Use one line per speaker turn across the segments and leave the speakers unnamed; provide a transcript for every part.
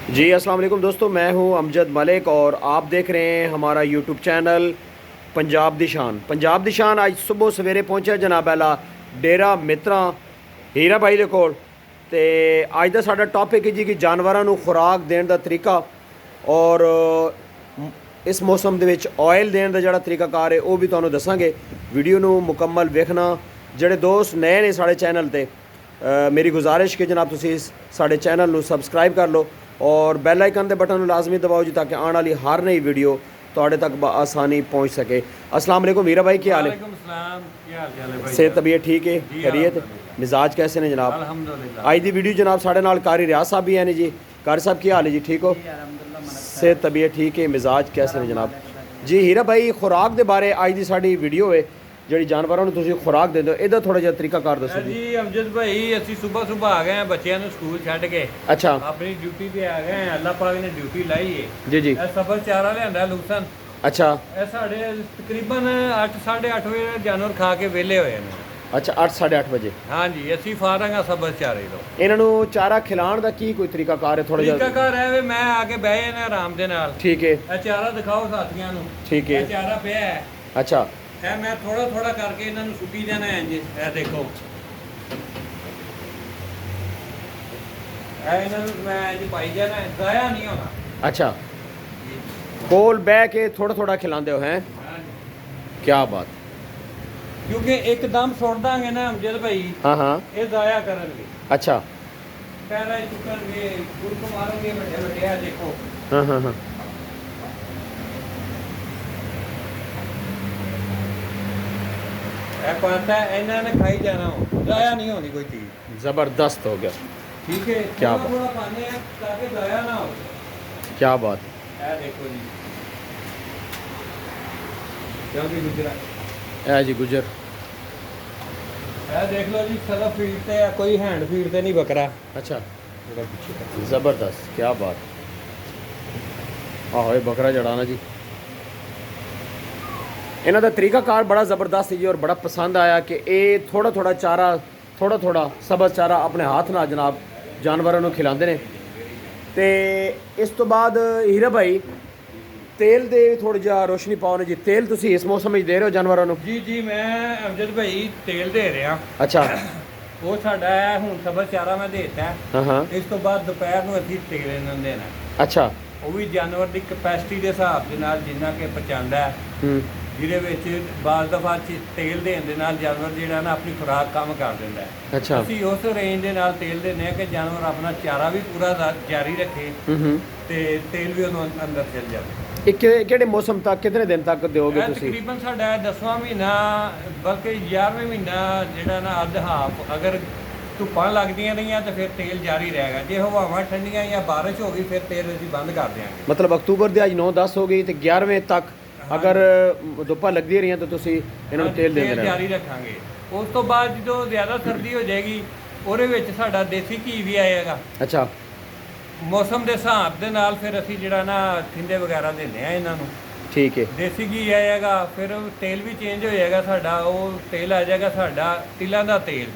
जी अस्सलाम वालेकुम दोस्तों, मैं हूं अमजद मलिक और आप देख रहे हैं हमारा यूट्यूब चैनल पंजाब दी शान। पंजाब दी शान आज सुबह सवेरे पहुंचा जनाब आला डेरा मित्रा हीरा भाई दे कोल। ते अज दा साडा टॉपिक है जी कि जानवरां नूं खुराक देने का तरीका और इस मौसम दे विच ऑयल देने का जिहड़ा तरीकाकार है वह भी तुहानूं दस्सांगे। वीडियो नूं मुकम्मल वेखना। जिहड़े दोस्त नए ने साडे चैनल ते मेरी गुजारिश कि जनाब तुसीं साडे चैनल नूं सबसक्राइब कर लो और बैल आइकन के बटन लाजमी दबाओ जी, ताकि आने वाली हर नई वीडियो तुहाडे तक आसानी पहुँच सके। अस्सलाम वालेकुम हीरा भाई, क्या हाल है? सेहत तबीयत ठीक है? खैरियत? मिजाज कैसे ने जनाब?
अल्हम्दुलिल्लाह।
आज दी वीडियो जनाब साढ़े नाल कारी रियाज साहब भी हैं जी। कारी साहब क्या हाल है जी? ठीक हो? सेहत तबीयत ठीक है? मिजाज कैसे ने जनाब? जी हीरा भाई, खुराक के बारे अज की साड़ी वीडियो है जी। जानवरों को तुसीं खुराक देंदे हो, ਇਹਦਾ थोड़ा जिहा तरीकाकार दसो जी।
जी अमजद भाई, ਅਸੀਂ सुबह आ गए हैं बच्चों ਨੂੰ ਸਕੂਲ ਛੱਡ ਕੇ।
अच्छा,
ਆਪਣੀ ਡਿਊਟੀ ਤੇ ਆ ਗਏ हैं। ਅੱਲਾਹ ਪਾਕ ਨੇ ਡਿਊਟੀ ਲਾਈ ਹੈ।
जी जी।
ਇਹ ਸਬਰ ਚਾਰਾ ਲਿਆਂਦਾ ਲੂਸਨ।
अच्छा
ਇਹ ਸਾਡੇ ਤਕਰੀਬਨ 8 8:30 ਵਜੇ ਜਾਨਵਰ ਖਾ ਕੇ ਵਿਹਲੇ ਹੋਏ ਨੇ।
अच्छा, 8 8:30 बजे
ਹਾਂਜੀ, ਅਸੀਂ ਫਾਰਗ ਆ ਸਬਰ ਚਾਰੇ ਤੋਂ।
ਇਹਨਾਂ ਨੂੰ ਚਾਰਾ ਖਿਲਾਉਣ ਦਾ ਕੀ ਕੋਈ ਤਰੀਕਾਕਾਰ ਹੈ? ਥੋੜਾ ਜਿਹਾ
ਤਰੀਕਾਕਾਰ ਹੈ ਵੀ ਮੈਂ ਆ ਕੇ ਬਹਿ ਜਾਣਾ ਆਰਾਮ ਦੇ ਨਾਲ।
ਠੀਕ ਹੈ,
ਇਹ ਚਾਰਾ ਦਿਖਾਓ ਸਾਥੀਆਂ ਨੂੰ।
ਠੀਕ ਹੈ।
ਇਹ ਚਾਰਾ ਪਿਆ ਹੈ।
अच्छा
ਇਹ ਮੈਂ ਥੋੜਾ ਥੋੜਾ ਕਰਕੇ ਇਹਨਾਂ ਨੂੰ ਸੁੱਟੀ ਜਾਣਾ ਹੈ ਜੀ। ਇਹ ਦੇਖੋ, ਇਹ ਇਹਨਾਂ ਨੂੰ ਮੈਂ ਜੀ ਪਾਈ ਜਾਣਾ ਹੈ, ਜ਼ਾਇਆ ਨਹੀਂ ਹੋਣਾ।
अच्छा, ਕੋਲ ਬਹਿ ਕੇ ਥੋੜਾ ਥੋੜਾ ਖਿਲਾਉਂਦੇ ਹੋ? ਹੈ
ਹਾਂਜੀ।
ਕੀ ਬਾਤ।
ਕਿਉਂਕਿ ਇੱਕਦਮ ਸੁੱਟ ਦਾਂਗੇ ਨਾ ਅਮਜਦ ਭਾਈ,
हाँ हाँ,
ਇਹ ਜ਼ਾਇਆ ਕਰਨਗੇ।
अच्छा,
ਪੈਰਾਂ ਚੁੱਕਣਗੇ, ਗੁਰਕ ਮਾਰਨਗੇ ਵੱਡੇ ਵੱਡੇ। ਆ ਦੇਖੋ,
हाँ हाँ हाँ,
ਇਹ ਪਾਤਾ ਇਹਨਾਂ ਨੇ ਖਾਈ ਜਾਣਾ ਹੋ, ਜ਼ਾਇਆ ਨਹੀਂ ਹੋਣੀ ਕੋਈ ਚੀਜ਼।
ज़बरदस्त हो गया।
ਠੀਕ ਹੈ,
ਕਿਆ
ਥੋੜਾ ਥੋੜਾ ਪਾਣੇ ਆ ਤਾਂ ਕਿ ਜ਼ਾਇਆ ਨਾ ਹੋ।
क्या बात।
ਇਹ ਦੇਖੋ ਜੀ, ਕਿਉਂਕਿ ਗੁਜਰਾ
है जी गुजर।
ਇਹ ਦੇਖ ਲਓ ਜੀ, ਸਲਫ ਫੀਡ ਤੇ ਆ, ਕੋਈ ਹੈਂਡ ਫੀਡ ਤੇ ਨਹੀਂ ਬੱਕਰਾ।
अच्छा,
ਜਿਹੜਾ ਪਿੱਛੇ ਤੱਕ
ज़बरदस्त, क्या बात। आहो ये बकरा जड़ाना जी। इन्हों का तरीकाकार बड़ा ज़बरदस्त है जी और बड़ा पसंद आया कि ये थोड़ा थोड़ा चारा, थोड़ा थोड़ा सबज चारा अपने हाथ नाल जनाब जानवरों को खिलाते हैं। तो इस तो बाद हीरा भाई तेल दे थोड़ी जा रोशनी पाओ ने जी। तेल तुसी इस मौसम में दे रहे हो जानवरों को?
ਜੀ ਜੀ, ਮੈਂ ਅਮਜਦ ਭਾਈ ਤੇਲ ਦੇ ਰਿਹਾ।
अच्छा,
ਉਹ ਸਾਡਾ ਹੈ ਹੁਣ ਸਬਰ ਚਾਰਾ ਮੈਂ ਦੇਤਾ।
हाँ हाँ,
ਇਸ ਤੋਂ ਬਾਅਦ ਦੁਪਹਿਰ ਨੂੰ ਅਸੀਂ ਤੇਲ ਇਹਨਾਂ ਨੂੰ ਦੇਣਾ।
अच्छा,
ਉਹ ਵੀ ਜਾਨਵਰ ਦੀ ਕਪੈਸਿਟੀ ਦੇ ਹਿਸਾਬ ਦੇ ਨਾਲ ਜਿੰਨਾ ਕਿ ਪਚਾਉਂਦਾ ਹੈ, ਜਿਹਦੇ ਵਿੱਚ ਬਾਜ਼ ਦਫਾ ਤੇਲ ਦੇਣ ਦੇ ਨਾਲ ਜਾਨਵਰ ਜਿਹੜਾ ਨਾ ਆਪਣੀ ਖੁਰਾਕ ਕੰਮ ਕਰ ਦਿੰਦਾ ਹੈ।
अच्छा,
ਅਸੀਂ ਉਸ ਰੇਂਜ ਦੇ ਨਾਲ ਤੇਲ ਦਿੰਦੇ ਹਾਂ ਕਿ ਜਾਨਵਰ ਆਪਣਾ ਚਾਰਾ ਵੀ ਪੂਰਾ ਜਾਰੀ ਰੱਖੇ ਤੇ ਤੇਲ ਵੀ ਉਹਨੂੰ ਅੰਦਰ ਚਲ ਜਾਵੇ।
ਕਿਹੜੇ ਮੌਸਮ ਤੱਕ, ਕਿਤਨੇ ਦਿਨ ਤੱਕ ਦਿਓਗੇ
ਇਹ
ਤੁਸੀਂ?
ਤਕਰੀਬਨ ਸਾਡਾ 10ਵਾਂ ਮਹੀਨਾ, ਬਲਕਿ 11ਵੇਂ ਮਹੀਨਾ ਜਿਹੜਾ ਨਾ ਅੱਧ ਹਾਫ, ਅਗਰ ਧੁੱਪਾਂ ਲੱਗਦੀਆਂ ਰਹੀਆਂ ਤਾਂ ਫਿਰ ਤੇਲ ਜਾਰੀ ਰਹੇਗਾ। ਜੇ ਹਵਾਵਾਂ ਠੰਡੀਆਂ ਜਾਂ ਬਾਰਿਸ਼ ਹੋ ਗਈ ਫਿਰ ਤੇਲ ਅਸੀਂ ਬੰਦ ਕਰ ਦਿਆਂਗੇ।
मतलब अक्तूबर ਦੇ ਅੱਜ 9-10 ਹੋ ਗਈ ਤੇ 11ਵੇਂ ਤੱਕ ਅਗਰ ਧੁੱਪਾਂ ਲੱਗਦੀਆਂ ਰਹੀਆਂ ਤਾਂ ਤੁਸੀਂ ਇਹਨਾਂ ਨੂੰ ਤੇਲ ਦਿੰਦੇ ਰਹਿਣਾ।
ਜਾਰੀ ਰੱਖਾਂਗੇ। ਉਸ ਤੋਂ ਬਾਅਦ ਜਦੋਂ ਜ਼ਿਆਦਾ ਸਰਦੀ ਹੋ ਜਾਏਗੀ, ਉਹਦੇ ਵਿੱਚ ਸਾਡਾ ਦੇਸੀ ਘੀ ਵੀ ਆਏਗਾ।
ਅੱਛਾ,
ਮੌਸਮ ਦੇ ਹਿਸਾਬ ਦੇ ਨਾਲ ਫਿਰ ਅਸੀਂ ਜਿਹੜਾ ਨਾ ਠੰਡੇ ਵਗੈਰਾ ਦਿੰਦੇ ਆ ਇਹਨਾਂ ਨੂੰ।
ਠੀਕ ਹੈ।
ਦੇਸੀ ਘੀ ਆਏਗਾ, ਫਿਰ ਤੇਲ ਵੀ ਚੇਂਜ ਹੋ ਜਾਏਗਾ ਸਾਡਾ। ਉਹ ਤੇਲ ਆ ਜਾਏਗਾ ਸਾਡਾ ਤਿਲਾਂ ਦਾ ਤੇਲ,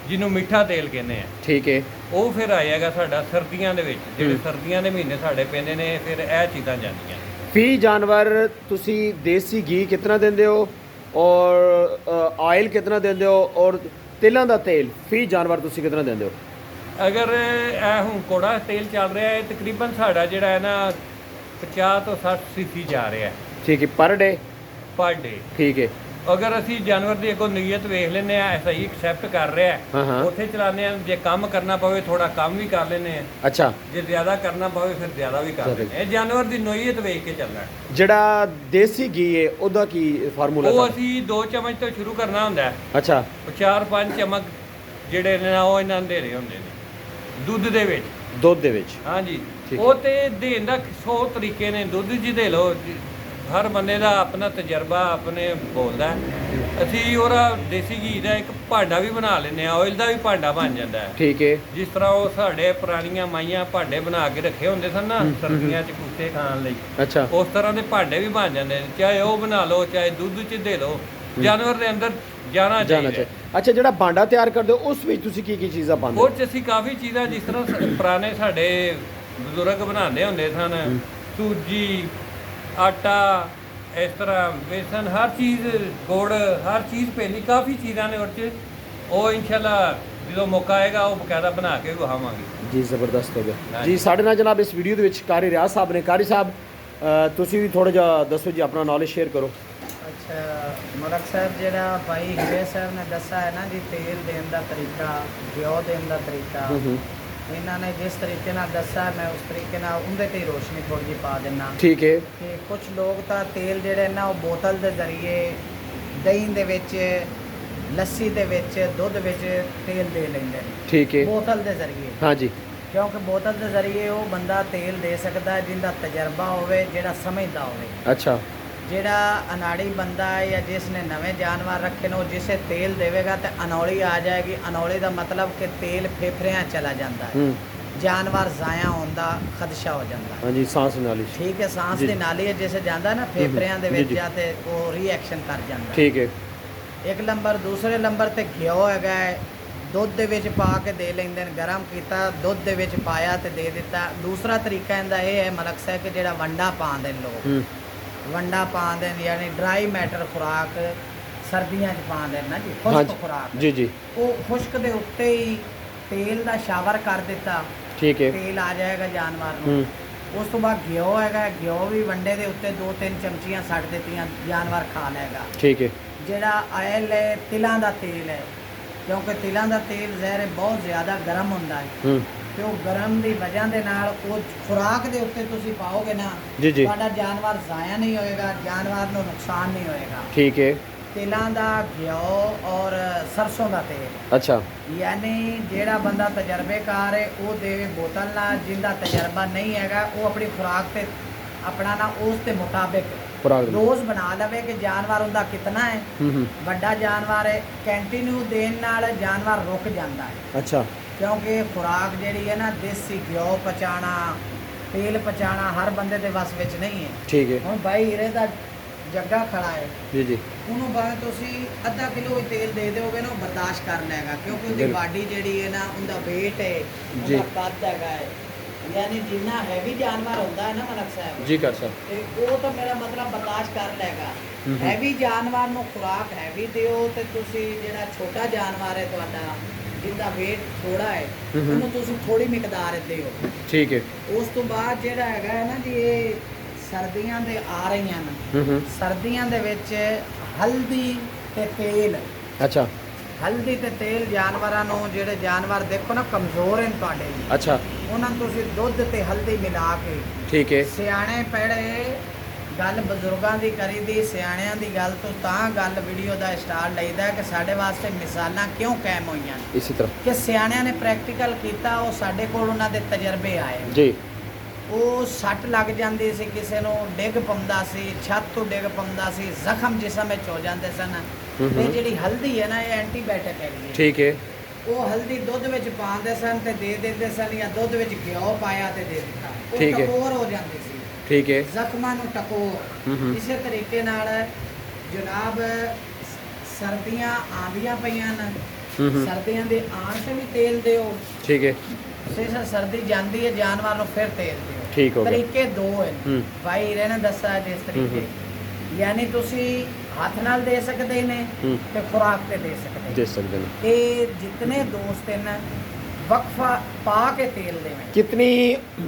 ਜਿਹਨੂੰ ਮਿੱਠਾ ਤੇਲ ਕਹਿੰਦੇ ਆ।
ਠੀਕ ਹੈ।
ਉਹ ਫਿਰ ਆ ਜਾਏਗਾ ਸਾਡਾ ਸਰਦੀਆਂ ਦੇ ਵਿੱਚ, ਜਿਹੜੇ ਸਰਦੀਆਂ ਦੇ ਮਹੀਨੇ ਸਾਡੇ ਪੈਂਦੇ ਨੇ, ਫਿਰ ਇਹ ਚੀਜ਼ਾਂ ਜਾਂਦੀਆਂ।
ਫੀ ਜਾਨਵਰ ਤੁਸੀਂ ਦੇਸੀ ਘੀ ਕਿੰਨਾ ਦਿੰਦੇ ਹੋ ਔਰ ਆਇਲ ਕਿੰਨਾ ਦਿੰਦੇ ਹੋ ਔਰ ਤਿਲਾਂ ਦਾ ਤੇਲ ਫੀ ਜਾਨਵਰ ਤੁਸੀਂ ਕਿੰਨਾ ਦਿੰਦੇ ਹੋ?
ਅਗਰ ਇਹ ਹੁਣ ਕੋੜਾ ਤੇਲ ਚੱਲ ਰਿਹਾ ਹੈ, ਤਕਰੀਬਨ ਸਾਡਾ ਜਿਹੜਾ ਹੈ ਨਾ 50 ਤੋਂ 60 ਸੀਸੀ ਜਾ ਰਿਹਾ ਹੈ।
ਠੀਕ ਹੈ, ਪਰ ਡੇ?
ਪਰ ਡੇ।
ਠੀਕ ਹੈ।
ਅਗਰ ਅਸੀਂ ਜਾਨਵਰ ਦੀ ਅੱਗੋਂ ਨੀਅਤ ਵੇਖ ਲੈਂਦੇ ਆ, ਸਹੀ ਐਕਸੈਪਟ ਕਰ ਰਿਹਾ ਹੈ, ਉੱਥੇ ਚਲਾਉਂਦੇ ਆ। ਜੇ ਕੰਮ ਕਰਨਾ ਪਵੇ ਥੋੜਾ ਕੰਮ ਵੀ ਕਰ ਲੈਂਦੇ ਆ।
ਅੱਛਾ,
ਜੇ ਜ਼ਿਆਦਾ ਕਰਨਾ ਪਵੇ ਫਿਰ ਜ਼ਿਆਦਾ ਵੀ ਕਰ ਲੈਂਦੇ ਆ। ਇਹ ਜਾਨਵਰ ਦੀ ਨੀਅਤ ਵੇਖ ਕੇ ਚੱਲਣਾ ਹੈ।
ਜਿਹੜਾ ਦੇਸੀ ਘੀ ਹੈ ਉਹਦਾ ਕੀ ਫਾਰਮੂਲਾ?
ਉਹ ਅਸੀਂ 2 ਚਮਚ ਤੋਂ ਸ਼ੁਰੂ ਕਰਨਾ ਹੁੰਦਾ ਹੈ।
ਅੱਛਾ,
4-5 ਚਮਚ ਜਿਹੜੇ ਨੇ ਉਹ ਇਹਨਾਂ ਨੂੰ ਦੇਣੇ ਹੁੰਦੇ ਨੇ ਦੁੱਧ ਦੇ ਵਿੱਚ।
ਦੁੱਧ ਦੇ ਵਿੱਚ?
ਹਾਂਜੀ। ਉਹ ਤੇ ਦੇਣ ਦਾ 100 ਤਰੀਕੇ ਨੇ। ਦੁੱਧ ਜੀ ਦੇ ਲਓ, ਹਰ ਬੰਦੇ ਦਾ ਆਪਣਾ ਤਜਰਬਾ ਆਪਣੇ ਬੋਲਦਾ। ਅਸੀਂ ਉਹਦਾ ਦੇਸੀ ਘੀ ਦਾ ਇੱਕ ਭਾਂਡਾ ਵੀ ਬਣਾ ਲੈਂਦੇ ਆ, ਆਇਲ ਦਾ ਵੀ ਭਾਂਡਾ ਬਣ ਜਾਂਦਾ ਹੈ।
ਠੀਕ ਹੈ।
ਜਿਸ ਤਰ੍ਹਾਂ ਉਹ ਸਾਡੇ ਪੁਰਾਣੀਆਂ ਮਾਈਆਂ ਭਾਂਡੇ ਬਣਾ ਕੇ ਰੱਖੇ ਹੁੰਦੇ ਸਨ ਨਾ ਸਰਦੀਆਂ 'ਚ ਕੁੱਤੇ ਖਾਣ ਲਈ,
ਅੱਛਾ,
ਉਸ ਤਰ੍ਹਾਂ ਦੇ ਭਾਂਡੇ ਵੀ ਬਣ ਜਾਂਦੇ ਨੇ। ਚਾਹੇ ਉਹ ਬਣਾ ਲਓ, ਚਾਹੇ ਦੁੱਧ 'ਚ ਦੇ ਲਓ, ਜਾਨਵਰ ਦੇ ਅੰਦਰ ਜਾਣਾ ਚਾਹੀਦਾ।
ਅੱਛਾ, ਜਿਹੜਾ ਭਾਂਡਾ ਤਿਆਰ ਕਰਦੇ ਹੋ ਉਸ ਵਿੱਚ ਤੁਸੀਂ ਕੀ ਕੀ ਚੀਜ਼ਾਂ ਪਾਉਂਦੇ ਹੋ?
ਉਹ 'ਚ ਅਸੀਂ ਕਾਫੀ ਚੀਜ਼ਾਂ, ਜਿਸ ਤਰ੍ਹਾਂ ਪੁਰਾਣੇ ਸਾਡੇ ਬਜ਼ੁਰਗ ਬਣਾਉਂਦੇ ਹੁੰਦੇ ਸਨ। ਸੂਜੀ, ਆਟਾ, ਇਸ ਤਰ੍ਹਾਂ ਬੇਸਨ, ਹਰ ਚੀਜ਼, ਗੁੜ, ਹਰ ਚੀਜ਼ ਪੈਂਦੀ, ਕਾਫੀ ਚੀਜ਼ਾਂ ਨੇ ਉਹਦੇ 'ਚ। ਉਹ ਇਨਸ਼ਾਅੱਲਾ ਜਦੋਂ ਮੌਕਾ ਆਏਗਾ ਉਹ ਬਕਾਇਦਾ ਬਣਾ ਕੇ ਵਿਖਾਵਾਂਗੇ
ਜੀ। ਜ਼ਬਰਦਸਤ ਹੋ ਗਿਆ
ਹਾਂਜੀ।
ਜੀ। ਸਾਡੇ ਨਾਲ ਜਨਾਬ ਇਸ ਵੀਡੀਓ ਦੇ ਵਿੱਚ ਕਾਰੀ ਰਿਆਜ਼ ਸਾਹਿਬ ਨੇ। ਕਾਰੀ ਸਾਹਿਬ ਤੁਸੀਂ ਵੀ ਥੋੜਾ ਜਿਹਾ ਦੱਸੋ ਜੀ, ਆਪਣਾ ਨੌਲੇਜ ਸ਼ੇਅਰ ਕਰੋ।
ਅੱਛਾ, ਮਲਕ ਸਾਹਿਬ ਜਿਹੜਾ ਭਾਈ ਹੀਰੇ ਸਾਹਿਬ ਨੇ ਦੱਸਿਆ ਹੈ ਨਾ ਜੀ, ਤੇਲ ਦੇਣ ਦਾ ਤਰੀਕਾ, ਘਿਓ ਦੇਣ ਦਾ ਤਰੀਕਾ, ਇਹਨਾਂ ਨੇ ਜਿਸ ਤਰੀਕੇ ਨਾਲ ਦੱਸਿਆ ਮੈਂ ਉਸ ਤਰੀਕੇ ਨਾਲ ਉਹਦੇ ਤੇ ਹੀ ਰੋਸ਼ਨੀ ਥੋੜੀ ਜਿਹੀ ਪਾ ਦਿੰਨਾ
ਠੀਕ ਹੈ।
ਕਿ ਕੁਝ ਲੋਕ ਤਾਂ ਤੇਲ ਜਿਹੜੇ ਨਾ ਉਹ ਬੋਤਲ ਦੇ ਜ਼ਰੀਏ, ਦਹੀਂ ਦੇ ਵਿੱਚ, ਲੱਸੀ ਦੇ ਵਿੱਚ, ਦੁੱਧ ਵਿੱਚ ਤੇਲ ਦੇ ਲੈਂਦੇ ਨੇ,
ਠੀਕ ਹੈ।
ਬੋਤਲ ਦੇ ਜ਼ਰੀਏ।
ਹਾਂਜੀ।
ਕਿਉਂਕਿ ਬੋਤਲ ਦੇ ਜ਼ਰੀਏ ਉਹ ਬੰਦਾ ਤੇਲ ਦੇ ਸਕਦਾ ਹੈ ਜਿਹਦਾ ਤਜਰਬਾ ਹੋਵੇ, ਜਿਹੜਾ ਸਮਝਦਾ ਹੋਵੇ।
ਅੱਛਾ।
ਜਿਹੜਾ ਅਨਾੜੀ ਬੰਦਾ ਹੈ ਜਾਂ ਜਿਸ ਨੇ ਨਵੇਂ ਜਾਨਵਰ ਰੱਖੇ ਨੇ, ਉਹ ਜਿਸੇ ਤੇਲ ਦੇਵੇਗਾ ਤੇ ਅਨੌਲੀ ਆ ਜਾਏਗੀ। ਅਨੌਲੀ ਦਾ ਮਤਲਬ ਕਿ ਤੇਲ ਫੇਫੜਿਆਂ ਚਲਾ ਜਾਂਦਾ ਹੈ, ਜਾਨਵਰ ਜ਼ਾਇਆ ਹੋਣ ਦਾ ਖਦਸ਼ਾ ਹੋ ਜਾਂਦਾ ਹੈ।
ਹਾਂਜੀ, ਸਾਂਸ ਨਾਲੀ।
ਠੀਕ ਹੈ, ਸਾਂਸ ਦੀ ਨਾਲੀ ਜਿਸੇ ਜਾਂਦਾ ਨਾ ਫੇਫੜਿਆਂ ਦੇ ਵਿੱਚ ਜਾਂ ਤੇ ਉਹ ਰਿਐਕਸ਼ਨ ਕਰ ਜਾਂਦਾ।
ਠੀਕ ਹੈ।
ਇੱਕ ਨੰਬਰ। ਦੂਸਰੇ ਨੰਬਰ ਤੇ ਘਿਓ ਹੈਗਾ ਹੈ, ਦੁੱਧ ਦੇ ਵਿੱਚ ਪਾ ਕੇ ਦੇ ਲੈਂਦੇ ਨੇ। ਗਰਮ ਕੀਤਾ, ਦੁੱਧ ਦੇ ਵਿੱਚ ਪਾਇਆ ਤੇ ਦੇ ਦਿੱਤਾ। ਦੂਸਰਾ ਤਰੀਕਾ ਇਹਦਾ ਇਹ ਹੈ ਮਲਕ ਸਾਹਿਬ ਕਿ ਜਿਹੜਾ ਵੰਡਾ ਪਾਉਂਦੇ ਨੇ ਲੋਕ, ਵੰਡਾ ਪਾਉਂਦੇ ਨੇ, ਯਾਨੀ ਡਰਾਈ ਮੈਟਰ ਖੁਰਾਕ ਸਰਦੀਆਂ 'ਚ ਪਾਉਂਦੇ ਨੇ ਨਾ ਜੀ, ਖੁਸ਼ਕ ਖੁਰਾਕ।
ਜੀ ਜੀ।
ਉਹ ਖੁਸ਼ਕ ਦੇ ਉੱਤੇ ਹੀ ਤੇਲ ਦਾ ਸ਼ਾਵਰ ਕਰ ਦਿੱਤਾ,
ਠੀਕ ਹੈ।
ਤੇਲ ਆ ਜਾਏਗਾ ਜਾਨਵਰ ਨੂੰ। ਉਸ ਤੋਂ ਬਾਅਦ ਘਿਓ ਹੈਗਾ, ਘਿਓ ਵੀ ਵੰਡੇ ਦੇ ਉੱਤੇ 2-3 ਚਮਚੀਆਂ ਸੱਟ ਦਿੱਤੀਆਂ, ਜਾਨਵਰ ਖਾ ਲਏਗਾ।
ਠੀਕ ਹੈ।
ਜਿਹੜਾ ਆਇਲ ਹੈ, ਤਿਲਾਂ ਦਾ ਤੇਲ ਹੈ, ਕਿਉਂਕਿ ਤਿਲਾਂ ਦਾ ਤੇਲ ਜ਼ਹਿਰ ਬਹੁਤ ਜ਼ਿਆਦਾ ਗਰਮ ਹੁੰਦਾ ਹੈ ਤੇ ਉਹ ਗਰਮ ਦੀ ਵਜ੍ਹਾ ਦੇ ਨਾਲ ਉਹ ਖੁਰਾਕ ਦੇ ਉੱਤੇ ਤੁਸੀਂ ਪਾਓਗੇ ਨਾ, ਤੁਹਾਡਾ ਜਾਨਵਰ ਜ਼ਾਇਆ ਨਹੀਂ ਹੋਏਗਾ, ਜਾਨਵਰ ਨੂੰ ਨੁਕਸਾਨ ਨਹੀਂ ਹੋਏਗਾ।
ਠੀਕ ਹੈ।
ਤਿਲਾਂ ਦਾ, ਘਿਓ ਔਰ ਸਰਸੋਂ ਦਾ ਤੇਲ।
ਅੱਛਾ।
ਯਾਨੀ ਜਿਹੜਾ ਬੰਦਾ ਤਜਰਬੇਕਾਰ ਹੈ ਉਹ ਦੇਵੇ ਬੋਤਲ ਨਾਲ, ਜਿੰਦਾ ਤਜਰਬਾ ਨਹੀਂ ਹੈਗਾ ਉਹ ਆਪਣੀ ਖੁਰਾਕ ਤੇ ਆਪਣਾ ਨਾ ਉਸ ਦੇ ਮੁਤਾਬਿਕ ਰੋਜ਼ ਬਣਾ ਲਵੇ ਕਿ ਜਾਨਵਰ ਉਹਦਾ ਕਿਤਨਾ ਹੈ। ਵੱਡਾ ਜਾਨਵਰ ਹੈ, ਕੰਟੀਨਿਊ ਦੇਣ ਨਾਲ ਜਾਨਵਰ ਰੁਕ ਜਾਂਦਾ ਹੈ।
ਅੱਛਾ। ਕਿਉਂਕਿ
ਖੁਰਾਕ ਜਿਹੜੀ ਹੈ ਨਾ, ਦੇਸੀ ਘਿਓ ਪਚਾਣਾ, ਤੇਲ ਪਚਾਣਾ ਹਰ ਬੰਦੇ ਦੇ ਵੱਸ ਵਿੱਚ ਨਹੀਂ ਹੈ।
ਠੀਕ ਹੈ।
ਹੁਣ ਭਾਈ ਹੀਰੇ ਦਾ ਜੱਗਾ ਖੜਾ ਹੈ
ਜੀ ਜੀ,
ਉਹਨੂੰ ਭਾਵੇਂ ਤੁਸੀਂ ਅੱਧਾ ਕਿਲੋ ਤੇਲ ਦੇ ਦਿਓਗੇ ਨਾ, ਉਹ ਬਰਦਾਸ਼ਤ ਕਰ ਲਏਗਾ, ਕਿਉਂਕਿ ਉਹਦੀ ਬਾਡੀ ਜਿਹੜੀ ਹੈ ਨਾ, ਉਹਦਾ weight ਹੈ, ਉਹਦਾ ਕੱਦ ਹੈਗਾ ਹੈ। ਯਾਨੀ ਜਿੰਨਾ ਹੈਵੀ ਜਾਨਵਰ ਹੁੰਦਾ ਹੈ ਨਾ ਮਲਕ ਸਾਹਿਬ
ਜੀ ਕਰ ਸਰ,
ਤੇ ਉਹ ਤਾਂ ਮੇਰਾ ਮਤਲਬ ਬਰਦਾਸ਼ਤ ਕਰ ਲਏਗਾ। ਹੈਵੀ ਜਾਨਵਰ ਨੂੰ ਖੁਰਾਕ ਹੈਵੀ ਦਿਓ ਤੇ ਤੁਸੀਂ ਜਿਹੜਾ ਛੋਟਾ ਜਾਨਵਰ ਹੈ ਤੁਹਾਡਾ, ਜਿਹਦਾ weight ਥੋੜਾ ਹੈ, ਉਹਨੂੰ ਤੁਸੀਂ ਥੋੜੀ ਮਿਕਦਾਰ ਦਿਓ।
ਠੀਕ ਹੈ।
ਉਸ ਤੋਂ ਬਾਅਦ ਜਿਹੜਾ ਹੈਗਾ ਹੈ ਨਾ ਜੀ, ਇਹ ਸਰਦੀਆਂ ਦੇ ਆ ਰਹੀਆਂ ਨੇ, ਸਰਦੀਆਂ ਦੇ ਵਿੱਚ ਹਲਦੀ ਤੇ ਤੇਲ।
ਅੱਛਾ।
ਹਲਦੀ ਤੇ ਤੇਲ ਜਾਨਵਰਾਂ ਨੂੰ, ਜਿਹੜੇ ਜਾਨਵਰ ਦੇਖੋ ਨਾ ਕਮਜ਼ੋਰ ਹਨ ਤੁਹਾਡੇ,
ਅੱਛਾ,
ਉਹਨਾਂ ਨੂੰ ਤੁਸੀਂ ਦੁੱਧ ਤੇ ਹਲਦੀ ਮਿਲਾ ਕੇ,
ਠੀਕ ਹੈ,
ਸਿਆਣੇ ਪਹਿਲੇ ਗੱਲ ਬਜ਼ੁਰਗਾਂ ਦੀ ਕਰੀਦੀ, ਸਿਆਣਿਆਂ ਦੀ ਗੱਲ ਤੋਂ ਤਾਂ ਗੱਲ ਵੀਡੀਓ ਦਾ ਸਟਾਰਟ ਲਈਦਾ ਕਿ ਸਾਡੇ ਵਾਸਤੇ ਮਿਸਾਲਾਂ ਕਿਉਂ ਕਾਇਮ ਹੋਈਆਂ
ਇਸੇ ਤਰ੍ਹਾਂ
ਕਿ ਸਿਆਣਿਆਂ ਨੇ ਪ੍ਰੈਕਟੀਕਲ ਕੀਤਾ, ਉਹ ਸਾਡੇ ਕੋਲ ਉਹਨਾਂ ਦੇ ਤਜਰਬੇ ਆਏ
ਜੀ।
ਉਹ ਸੱਟ ਲੱਗ ਜਾਂਦੀ ਸੀ, ਕਿਸੇ ਨੂੰ ਡਿੱਗ ਪਾਉਂਦਾ ਸੀ, ਛੱਤ ਤੋਂ ਡਿੱਗ ਪਾਉਂਦਾ ਸੀ, ਜ਼ਖਮ ਜਿਸਮ ਵਿੱਚ ਹੋ ਜਾਂਦੇ ਸਨ। ਤੇ ਜਿਹੜੀ ਹਲਦੀ ਹੈ ਨਾ, ਇਹ ਐਂਟੀਬਾਇਓਟਿਕ ਹੈਗੀ ਹੈ।
ਠੀਕ ਹੈ।
ਉਹ ਹਲਦੀ ਦੁੱਧ ਵਿੱਚ ਪਾਉਂਦੇ ਸਨ ਤੇ ਦੇ ਦਿੰਦੇ ਸਨ, ਜਾਂ ਦੁੱਧ ਵਿੱਚ ਘਿਓ ਪਾਇਆ ਤੇ ਦੇ ਦਿੱਤਾ, ਉਹ
ਠੀਕ ਹੈ,
ਟਕੋਰ ਹੋ ਜਾਂਦੀ ਸੀ।
ਠੀਕ ਹੈ।
ਜ਼ਖਮਾਂ ਨੂੰ ਟਕੋਰ। ਇਸੇ ਤਰੀਕੇ ਨਾਲ ਜਨਾਬ ਸਰਦੀਆਂ ਆਉਂਦੀਆਂ ਪਈਆਂ ਨੇ, ਸਰਦੀਆਂ ਦੇ ਆਉਣ ਤੇ ਵੀ ਤੇਲ ਦਿਓ।
ਠੀਕ ਹੈ।
ਸਰਦੀ ਜਾਂਦੀ ਹੈ, ਜਾਨਵਰ ਨੂੰ ਫਿਰ ਤੇਲ ਦਿਓ।
ਠੀਕ ਹੋ ਗਿਆ।
ਤਰੀਕੇ ਦੋ ਹਨ ਭਾਈ ਹੀਰੇ ਨੇ ਦੱਸਿਆ ਜਿਸ ਤਰੀਕੇ, ਯਾਨੀ ਤੁਸੀਂ ਹੱਥ ਨਾਲ ਦੇ ਸਕਦੇ ਨੇ ਤੇ ਖੁਰਾਕ ਤੇ ਦੇ ਸਕਦੇ
ਨੇ।
ਇਹ ਜਿਤਨੇ ਦੋਸਤ ਨੇ वक्फा पा के तेल देवें।
कितनी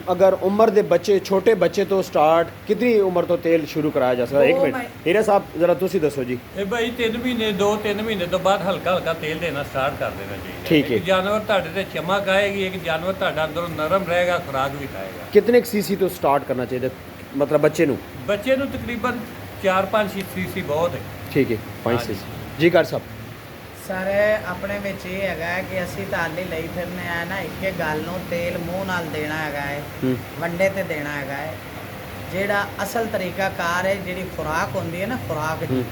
अगर उम्र दे बच्चे, छोटे बच्चे तो स्टार्ट कितनी उम्र तो तेल शुरू कराया जा सकता है? 1 मिनट हीरा साहब जरा तुसी दसो जी।
ਇਹ ਭਾਈ 3 ਮਹੀਨੇ 2-3 ਮਹੀਨੇ ਤੋਂ ਬਾਅਦ ਹਲਕਾ ਹਲਕਾ ਤੇਲ ਦੇਣਾ ਸਟਾਰਟ ਕਰ ਦੇਣਾ ਚਾਹੀਦਾ।
ਠੀਕ ਹੈ।
ਇੱਕ ਜਾਨਵਰ ਤੁਹਾਡੇ ਤੇ ਚਮਕ ਆਏਗੀ, ਇੱਕ ਜਾਨਵਰ ਤੁਹਾਡਾ ਅੰਦਰੋਂ ਨਰਮ ਰਹੇਗਾ, ਖੁਰਾਕ ਵੀ ਖਾਏਗਾ।
कितने सीसी तो स्टार्ट करना चाहिए मतलब बच्चे ਨੂੰ?
ਬੱਚੇ ਨੂੰ ਤਕਰੀਬਨ 4-5 ਸੀਸੀ ਬਹੁਤ ਹੈ।
ठीक है, 5 सीसी जी कर साहब।
ਸਰ ਆਪਣੇ ਵਿੱਚ ਇਹ ਹੈਗਾ ਕਿ ਅਸੀਂ ਤਾਂ ਹਾਲੇ ਲਈ ਫਿਰਨੇ ਆ ਨਾ, ਇੱਕੇ ਗੱਲ ਨੂੰ ਤੇਲ ਮੂੰਹ ਨਾਲ ਦੇਣਾ ਹੈਗਾ ਹੈ, ਵੰਡੇ ਤੇ ਦੇਣਾ ਹੈਗਾ ਹੈ। ਜਿਹੜਾ ਅਸਲ ਤਰੀਕਾ ਕਾਰ ਹੈ, ਜਿਹੜੀ ਖੁਰਾਕ ਹੁੰਦੀ ਹੈ ਨਾ, ਖੁਰਾਕ ਦੀ,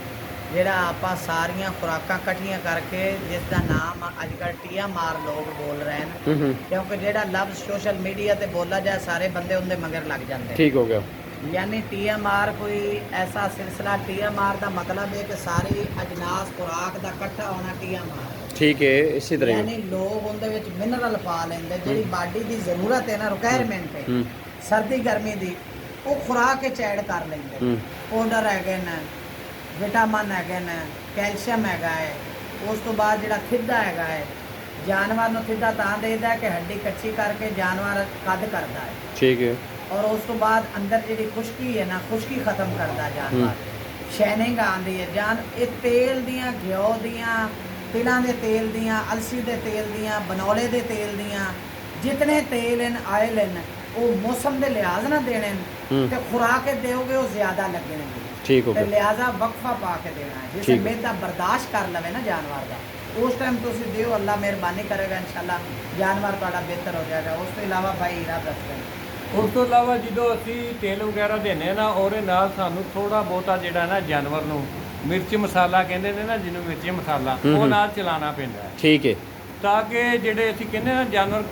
ਜਿਹੜਾ ਆਪਾਂ ਸਾਰੀਆਂ ਖੁਰਾਕਾਂ ਇਕੱਠੀਆਂ ਕਰਕੇ, ਜਿਸ ਦਾ ਨਾਮ ਅੱਜ ਕੱਲ੍ਹ ਟੀਆ ਮਾਰ ਲੋਕ ਬੋਲ ਰਹੇ ਨੇ, ਕਿਉਂਕਿ ਜਿਹੜਾ ਲਫ਼ਜ਼ ਸੋਸ਼ਲ ਮੀਡੀਆ ਤੇ ਬੋਲਾ ਜਾਏ ਸਾਰੇ ਬੰਦੇ ਉਹਦੇ ਮਗਰ ਲੱਗ ਜਾਂਦੇ।
ठीक हो गया।
यानी TMR कोई ऐसा सिलसिला, TMR का मतलब है कि सारी अजनास खुराक का इकट्ठा होना TMR।
ਠੀਕ ਹੈ ਇਸੇ ਤਰ੍ਹਾਂ
ਯਾਨੀ ਲੋਕ ਉਹਦੇ ਵਿੱਚ ਮਿਨਰਲ ਪਾ ਲੈਂਦੇ ਜਿਹੜੀ ਬਾਡੀ ਦੀ ਜ਼ਰੂਰਤ ਹੈ ਨਾ ਰਿਕੁਆਇਰਮੈਂਟ ਹੈ ਸਰਦੀ ਗਰਮੀ ਦੀ ਉਹ ਖੁਰਾਕ ਵਿੱਚ ਐਡ ਕਰ ਲੈਂਦੇ ਪਾਊਡਰ ਹੈਗੇ ਨੇ ਵਿਟਾਮਿਨ ਹੈਗੇ ਨੇ ਕੈਲਸ਼ੀਅਮ ਹੈਗਾ ਹੈ ਉਸ ਤੋਂ ਬਾਅਦ ਜਿਹੜਾ ਖਿੱਦਾ ਹੈਗਾ ਹੈ ਜਾਨਵਰ ਨੂੰ ਖਿੱਦਾ ਤਾਂ ਦੇਦਾ ਹੈ ਕਿ ਹੱਡੀ ਕੱਚੀ ਕਰਕੇ ਜਾਨਵਰ ਕੱਦ ਕਰਦਾ ਹੈ
ਠੀਕ ਹੈ
ਔਰ ਉਸ ਤੋਂ ਬਾਅਦ ਅੰਦਰ ਜਿਹੜੀ ਖੁਸ਼ਕੀ ਹੈ ਨਾ ਖੁਸ਼ਕੀ ਖਤਮ ਕਰਦਾ ਜਾਨਵਰ ਸ਼ਾਈਨਿੰਗ ਆਉਂਦੀ ਹੈ ਜਾਨ ਇਹ ਤੇਲ ਦੀਆਂ ਘਿਓ ਦੀਆਂ ਤਿਲਾਂ ਦੇ ਤੇਲ ਦੀਆਂ ਅਲਸੀ ਦੇ ਤੇਲ ਦੀਆਂ ਬਨੌਲੇ ਦੇ ਤੇਲ ਦੀਆਂ ਜਿਤਨੇ ਤੇਲ ਹਨ ਆਇਲ ਹਨ ਉਹ ਮੌਸਮ ਦੇ ਲਿਹਾਜ਼ ਨਾਲ ਦੇਣੇ ਨੇ ਤੇ ਖੁਰਾਕ ਦਿਓਗੇ ਉਹ ਜ਼ਿਆਦਾ ਲੱਗਣਗੇ
ਠੀਕ ਹੋ
ਤੇ
ਗਿਆ
ਲਿਹਾਜ਼ਾ ਵਕਫਾ ਪਾ ਕੇ ਦੇਣਾ ਹੈ ਜਿਸ
ਠੀਕ ਹੈ।
ਮੇਦਾ ਬਰਦਾਸ਼ਤ ਕਰ ਲਵੇ ਨਾ ਜਾਨਵਰ ਦਾ ਉਸ ਟਾਈਮ ਤੁਸੀਂ ਦਿਓ ਅੱਲਾ ਮਿਹਰਬਾਨੀ ਕਰੇਗਾ ਇਨਸ਼ਾਅੱਲਾ ਜਾਨਵਰ ਤੁਹਾਡਾ ਬਿਹਤਰ ਹੋ ਜਾਏਗਾ ਉਸ ਤੋਂ ਇਲਾਵਾ ਭਾਈ ਹੀਰਾ ਦੱਸਦੇ
ਉਸ ਤੋਂ ਇਲਾਵਾ ਜਦੋਂ ਅਸੀਂ ਤੇਲ ਵਗੈਰਾ ਦਿੰਦੇ ਹਾਂ ਨਾ ਉਹਦੇ ਨਾਲ ਸਾਨੂੰ ਥੋੜਾ ਬਹੁਤਾ ਜਿਹੜਾ ਨਾ ਜਾਨਵਰ ਨੂੰ ਮਿਰਚ ਮਸਾਲਾ ਕਹਿੰਦੇ ਨੇ ਨਾ ਜਿਹਨੂੰ ਮਿਰਚ ਮਸਾਲਾ ਉਹ ਨਾਲ ਚਲਾਉਣਾ ਪੈਂਦਾ ਹੈ
ਠੀਕ ਹੈ
ਤਾਂ ਕਿ ਜਿਹੜੇ ਅਸੀਂ ਕਹਿੰਦੇ ਨਾ ਜਾਨਵਰ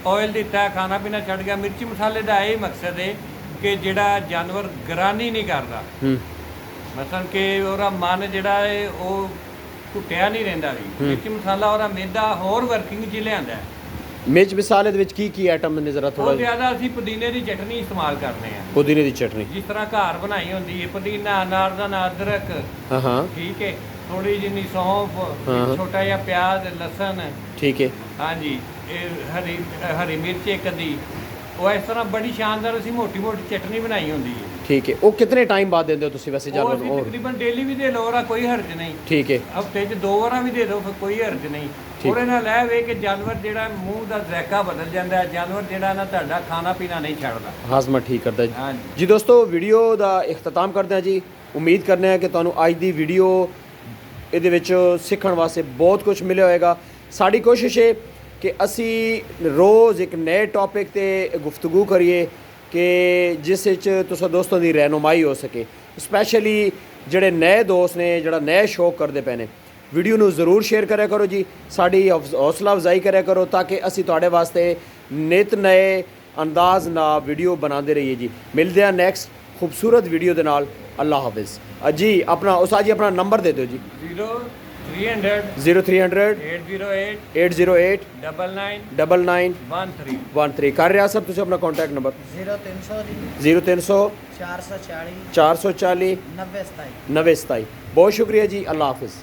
ਆਇਲ ਦਿੱਤਾ ਹੈ, ਖਾਣਾ ਪੀਣਾ ਛੱਡ ਗਿਆ ਮਿਰਚ ਮਸਾਲੇ ਦਾ ਇਹ ਮਕਸਦ ਹੈ ਕਿ ਜਿਹੜਾ ਜਾਨਵਰ ਗਰਾਨੀ ਨਹੀਂ ਕਰਦਾ ਮਤਲਬ ਕਿ ਉਹਦਾ ਮਨ ਜਿਹੜਾ ਹੈ ਉਹ ਘੁੱਟਿਆ ਨਹੀਂ ਰਹਿੰਦਾ ਵੀ ਮਿਰਚ ਮਸਾਲਾ ਉਹਦਾ ਮੈਦਾ ਹੋਰ ਵਰਕਿੰਗ 'ਚ ਲਿਆਂਦਾ ਹੈ
ਮਿਰਚ ਮਸਾਲੇ ਦੇ ਵਿੱਚ ਕੀ ਆਈਟਮ ਨੇ ਜ਼ਰਾ
ਉਹ
ਥੋੜਾ
ਜ਼ਿਆਦਾ ਅਸੀਂ ਪੁਦੀਨੇ ਦੀ ਚਟਨੀ ਇਸਤੇਮਾਲ ਕਰਦੇ ਹਾਂ
ਪੁਦੀਨੇ ਦੀ ਚਟਨੀ
ਜਿਸ ਤਰ੍ਹਾਂ ਘਰ ਬਣਾਈ ਹੁੰਦੀ ਹੈ ਪੁਦੀਨਾ ਅਨਾਰਦਾਨਾ ਅਦਰਕ
ਹਾਂ
ਠੀਕ ਹੈ ਥੋੜੀ ਜਿਹੀ ਸੌਂਫ ਛੋਟਾ ਜਿਹਾ ਪਿਆਜ਼ ਲਸਣ
ਠੀਕ ਹੈ
ਹਾਂਜੀ ਇਹ ਹਰੀ ਮਿਰਚ ਇੱਕ ਅੱਧੀ ਉਹ ਇਸ ਤਰ੍ਹਾਂ ਬੜੀ ਸ਼ਾਨਦਾਰ ਅਸੀਂ ਮੋਟੀ ਚਟਨੀ ਬਣਾਈ ਹੁੰਦੀ ਹੈ
ਠੀਕ ਹੈ ਉਹ ਕਿੰਨੇ ਟਾਈਮ ਬਾਅਦ ਦਿੰਦੇ ਹੋ ਤੁਸੀਂ ਵੈਸੇ
ਉਹ
ਜਾਨਵਰ
ਅਸੀਂ
ਨੂੰ
ਤਕਰੀਬਨ ਡੇਲੀ ਵੀ ਦੇ ਲਓ ਉਹਦਾ ਕੋਈ ਹਰਜ ਨਹੀਂ
ਠੀਕ ਹੈ
ਹਫਤੇ 'ਚ 2 ਵਾਰਾਂ ਵੀ ਦੇ ਦਿਓ ਫਿਰ ਕੋਈ ਹਰਜ ਨਹੀਂ ਉਹਦੇ ਨਾਲ ਇਹ ਵੇ ਕਿ ਜਾਨਵਰ ਜਿਹੜਾ ਮੂੰਹ ਦਾ ਜ਼ਾਇਕਾ ਬਦਲ ਜਾਂਦਾ ਹੈ ਜਾਨਵਰ ਜਿਹੜਾ ਨਾ ਤੁਹਾਡਾ ਖਾਣਾ ਪੀਣਾ ਨਹੀਂ ਛੱਡਦਾ
ਹਾਜ਼ਮਾ ਠੀਕ ਕਰਦਾ ਜੀ
ਹਾਂਜੀ
ਜੀ ਦੋਸਤੋ ਵੀਡੀਓ ਦਾ ਇਖਤਤਾਮ ਕਰਦੇ ਹਾਂ ਜੀ ਉਮੀਦ ਕਰਨੇ ਹਾਂ ਕਿ ਤੁਹਾਨੂੰ ਅੱਜ ਦੀ ਵੀਡੀਓ ਇਹਦੇ ਵਿੱਚ ਸਿੱਖਣ ਵਾਸਤੇ ਬਹੁਤ ਕੁਝ ਮਿਲਿਆ ਹੋਵੇਗਾ ਸਾਡੀ ਕੋਸ਼ਿਸ਼ ਹੈ ਕਿ ਅਸੀਂ ਰੋਜ਼ ਇੱਕ ਨਏ ਟੌਪਿਕ ਤੇ ਗੁਫ਼ਤਗੂ ਕਰੀਏ ਕਿ ਜਿਸ ਵਿੱਚ ਤੁਸੀਂ ਦੋਸਤਾਂ ਦੀ ਰਹਿਨੁਮਾਈ ਹੋ ਸਕੇ ਸਪੈਸ਼ਲੀ ਜਿਹੜੇ ਨਏ ਦੋਸਤ ਨੇ ਜਿਹੜਾ ਨਏ ਸ਼ੌਕ ਕਰਦੇ ਪਏ ਨੇ ਵੀਡੀਓ ਨੂੰ ਜ਼ਰੂਰ ਸ਼ੇਅਰ ਕਰਿਆ ਕਰੋ ਜੀ ਸਾਡੀ ਹੌਸਲਾ ਅਫਜ਼ਾਈ ਕਰਿਆ ਕਰੋ ਤਾਂ ਕਿ ਅਸੀਂ ਤੁਹਾਡੇ ਵਾਸਤੇ ਨਿਤ ਨਏ ਅੰਦਾਜ਼ ਨਾਲ ਵੀਡੀਓ ਬਣਾਉਂਦੇ ਰਹੀਏ ਜੀ ਮਿਲਦੇ ਹਾਂ ਨੈਕਸਟ ਖੂਬਸੂਰਤ ਵੀਡੀਓ ਦੇ ਨਾਲ ਅੱਲਾ ਹਾਫਿਜ਼ ਜੀ ਆਪਣਾ ਉਸਤਾਦ ਜੀ ਆਪਣਾ ਨੰਬਰ ਦੇ ਦਿਓ ਜੀ 0300 808 999913 ਕਰ ਰਿਹਾ ਸਰ ਤੁਸੀਂ ਆਪਣਾ ਕੰਟੈਕਟ ਨੰਬਰ
0300 ਜੀ
0300
440
440
90 27
90 27 ਬਹੁਤ ਸ਼ੁਕਰੀਆ ਜੀ ਅੱਲਾ ਹਾਫਿਜ਼